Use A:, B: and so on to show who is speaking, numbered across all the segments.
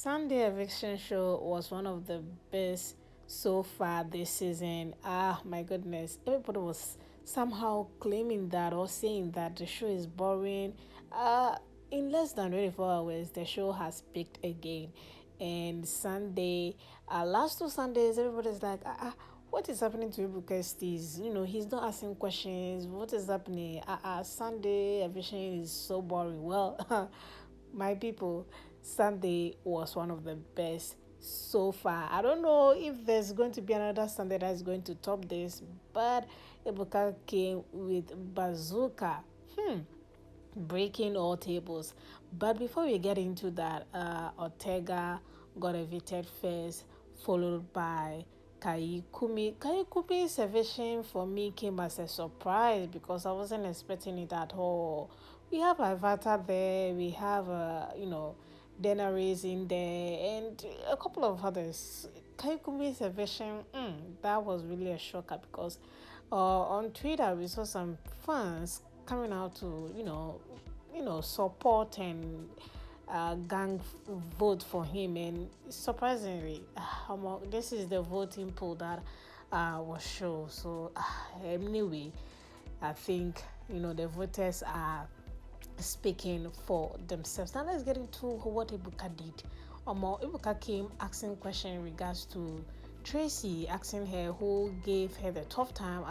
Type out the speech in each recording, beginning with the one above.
A: Sunday Eviction Show was one of the best so far this season. Ah, my goodness. Everybody was somehow claiming that or saying that the show is boring. Uh, in less than 24 hours, the show has peaked again. And Sunday, last two Sundays, everybody's like, what is happening to Ibuka Steez? He's not asking questions. What is happening? Sunday Eviction is so boring. Well, my people, Sunday was one of the best so far. I don't know if there's going to be another Sunday that's going to top this, but Ibuka came with bazooka. Breaking all tables. But before we get into that, Ortega got evicted first, followed by Kaikumi. Kaikumi's eviction for me came as a surprise because I wasn't expecting it at all. We have Avatar there, we have, Denari's in there, and a couple of others. Kaikumi's eviction, that was really a shocker because on Twitter we saw some fans coming out to support and gang vote for him, and surprisingly, this is the voting poll that was shown. So anyway, I think the voters are speaking for themselves. Now let's get into what Ibuka did. Ibuka came asking questions in regards to Tracy, asking her who gave her the tough time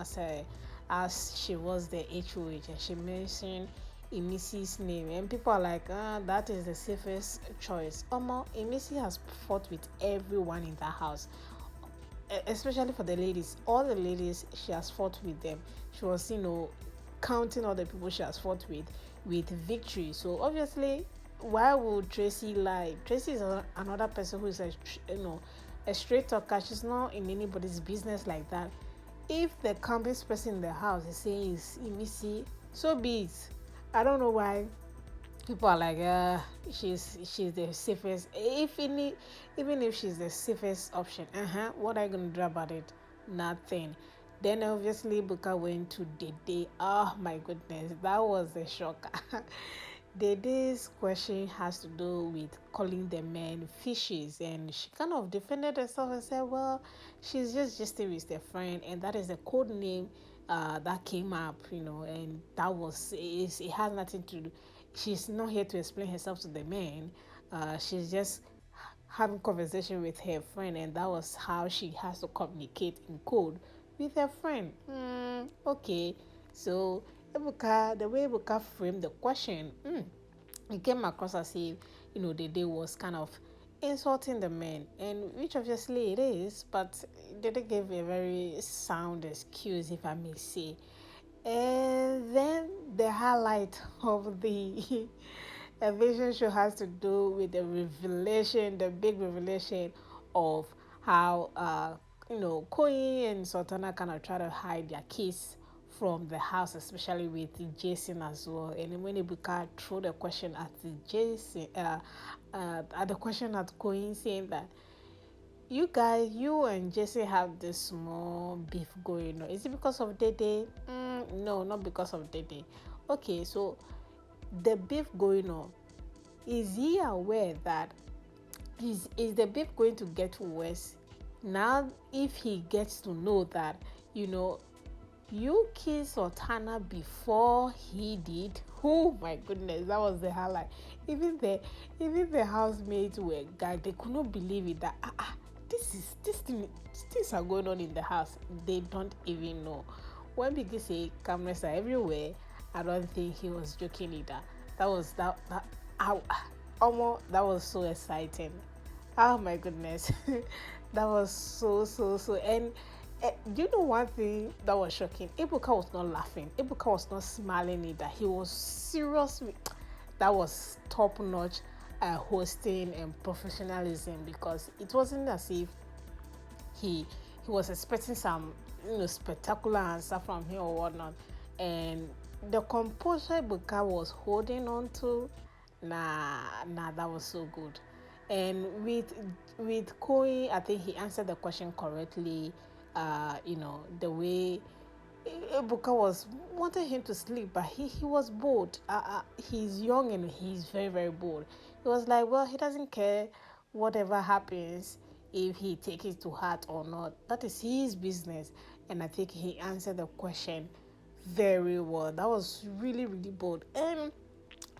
A: as she was the HOH, and she mentioned Imisi's name, and people are like, that is the safest choice. Imisi has fought with everyone in the house, especially for the ladies. All the ladies, she has fought with them. She was, counting all the people she has fought with victory. So obviously, why would Tracy lie? Tracy is another person who is a straight talker. She's not in anybody's business like that. If the calmest person in the house is saying is Imisi, so be it. I don't know why people are like, she's the safest. Even if she's the safest option, what are you gonna do about it? Nothing. Then obviously Buka went to Dede. Oh my goodness, that was a shock. Dede's question has to do with calling the men fishes, and she kind of defended herself and said, well, she's just with a friend, and that is the code name that came up, and that was it has nothing to do. She's not here to explain herself to the men. She's just having conversation with her friend, and that was how she has to communicate in code with her friend. Okay, so the way Ebuka framed the question, it came across as if the day was kind of insulting the men, and which obviously it is, but Dede gave a very sound excuse, if I may say. And then the highlight of the evasion show has to do with the big revelation of how Koyin and Sultana kind of try to hide their kiss from the house, especially with Jason as well. And when Ibuka threw the question at the question at Koyin, saying that you and Jesse have this small beef going on. Is it because of Dede? No, not because of Dede. Okay, so the beef going on, is he aware that is the beef going to get worse now if he gets to know that you kissed Sultana before he did? Oh my goodness, that was the highlight. Even the housemates were gagged. They could not believe it that things are going on in the house. They don't even know. When people say cameras are everywhere, I don't think he was joking either. That was so exciting. Oh my goodness. That was so, and do you know one thing that was shocking? Ibuka was not laughing. Ibuka was not smiling either. He was serious. That was top notch hosting and professionalism, because it wasn't as if he was expecting some spectacular answer from him or whatnot. And the composure Ibuka was holding on to, that was so good. And with Koyin, I think he answered the question correctly. The way Ebuka was wanted him to sleep, but he was bored. He's young and he's very, very bored. He was like, well, he doesn't care whatever happens, if he takes it to heart or not, that is his business. And I think he answered the question very well. That was really, really bold. And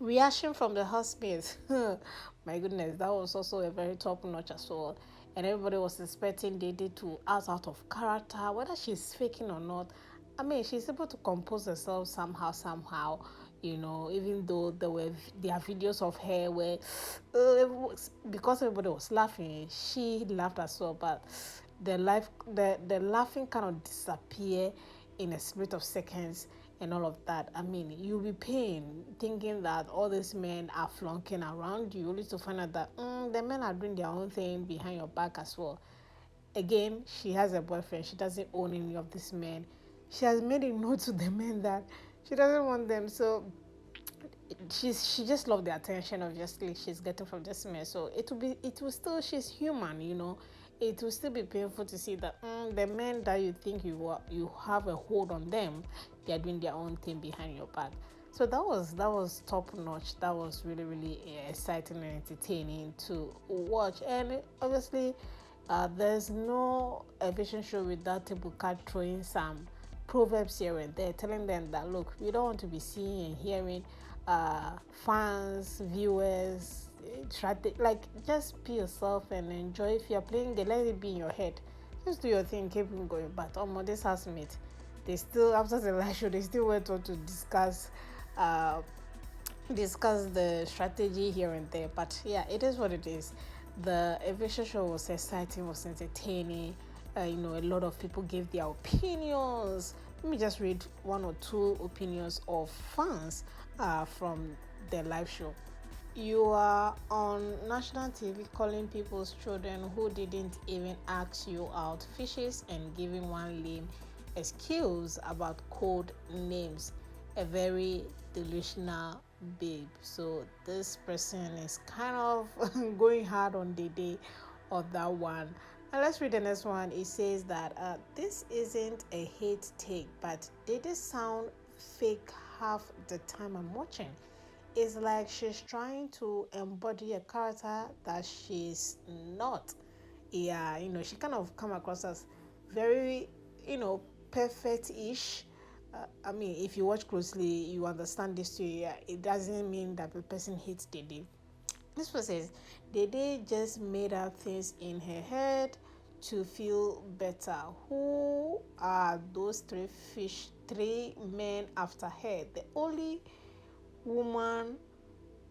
A: reaction from the housemates, my goodness, that was also a very top notch as well. And everybody was expecting Dede to act out of character, whether she's faking or not. I mean, she's able to compose herself somehow. Even though there are videos of her where, because everybody was laughing, she laughed as well. But the laughing kind of disappear in a split of seconds and all of that. I mean, you'll be paying thinking that all these men are flunking around you, only to find out that the men are doing their own thing behind your back as well. Again, she has a boyfriend. She doesn't own any of these men. She has made it known to the men that she doesn't want them. So she just loved the attention obviously she's getting from this man. So it will still, she's human. It will still be painful to see that the men that you think you have a hold on them, they're doing their own thing behind your back. So that was top notch. That was really, really exciting and entertaining to watch. And obviously there's no vision show without Ebuka throwing some proverbs here and there, telling them that look, we don't want to be seeing and hearing fans, viewers, try to, like, just be yourself and enjoy. If you're playing the, let it be in your head. Just do your thing, keep on going. But this housemate, they still, after the live show, they still went on to uh, discuss the strategy here and there. But yeah, it is what it is. The eviction show was exciting, was entertaining. A lot of people gave their opinions. Let me just read one or two opinions of fans from the live show. You are on national TV calling people's children who didn't even ask you out fishes and giving one lame excuse about code names. A very delusional babe. So this person is kind of going hard on the day of that one. And let's read the next one. It says that this isn't a hate take, but did it sound fake half the time I'm watching? It's like she's trying to embody a character that she's not. Yeah, she kind of come across as very, perfect-ish. I mean, if you watch closely, you understand this too. Yeah, it doesn't mean that the person hates Dede. This one says, Dede just made up things in her head to feel better. Who are those three men after her? Woman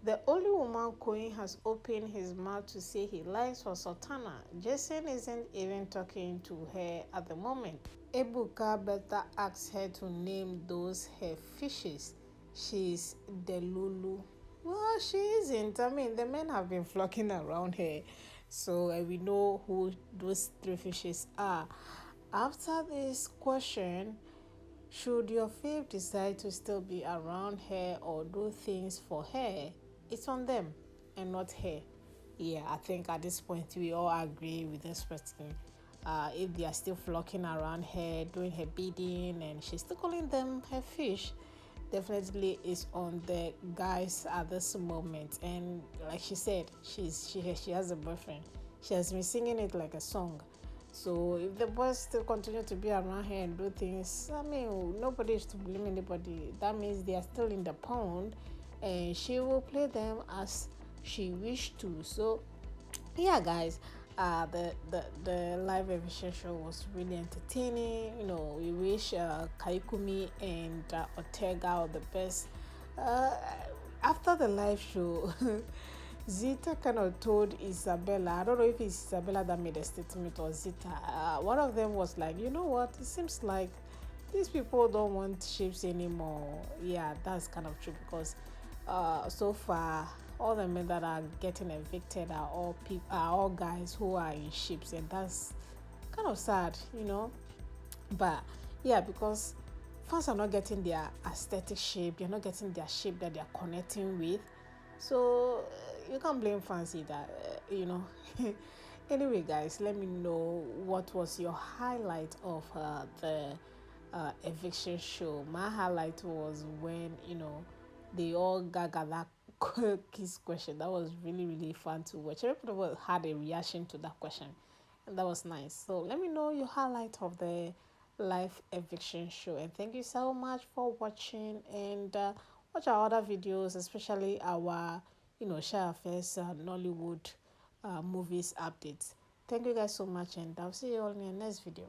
A: the only woman Koyin has opened his mouth to say he likes was Sultana. Jason isn't even talking to her at the moment. Ebuka better ask her to name those her fishes. She's the Lulu. Well, she isn't. I mean, the men have been flocking around her. So we know who those three fishes are. After this question, should your fave decide to still be around her or do things for her, it's on them and not her. Yeah, I think at this point we all agree with this person. If they are still flocking around her, doing her bidding, and she's still calling them her fish, definitely is on the guys at this moment. And like she said, she has a boyfriend. She has been singing it like a song. So if the boys still continue to be around her and do things, I mean, nobody is to blame anybody. That means they are still in the pond, and she will play them as she wished to. So yeah, guys, the live emission show was really entertaining. We wish Kaikumi and Ortega all the best. uh, After the live show, Zita kind of told Isabella, I don't know if it's Isabella that made a statement or Zita. One of them was like, you know what, it seems like these people don't want ships anymore. Yeah, that's kind of true, because so far all the men that are getting evicted are all guys who are in ships, and that's kind of sad. But yeah, because fans are not getting their aesthetic shape, they're not getting their shape that they're connecting with. So you can't blame fans either. Anyway, guys, let me know what was your highlight of the eviction show. My highlight was when they all gathered kiss question. That was really, really fun to watch. Everybody had a reaction to that question, and that was nice. So let me know your highlight of the live eviction show, and thank you so much for watching. And watch our other videos, especially our, shyaffairs Nollywood movies updates. Thank you guys so much, and I'll see you all in the next video.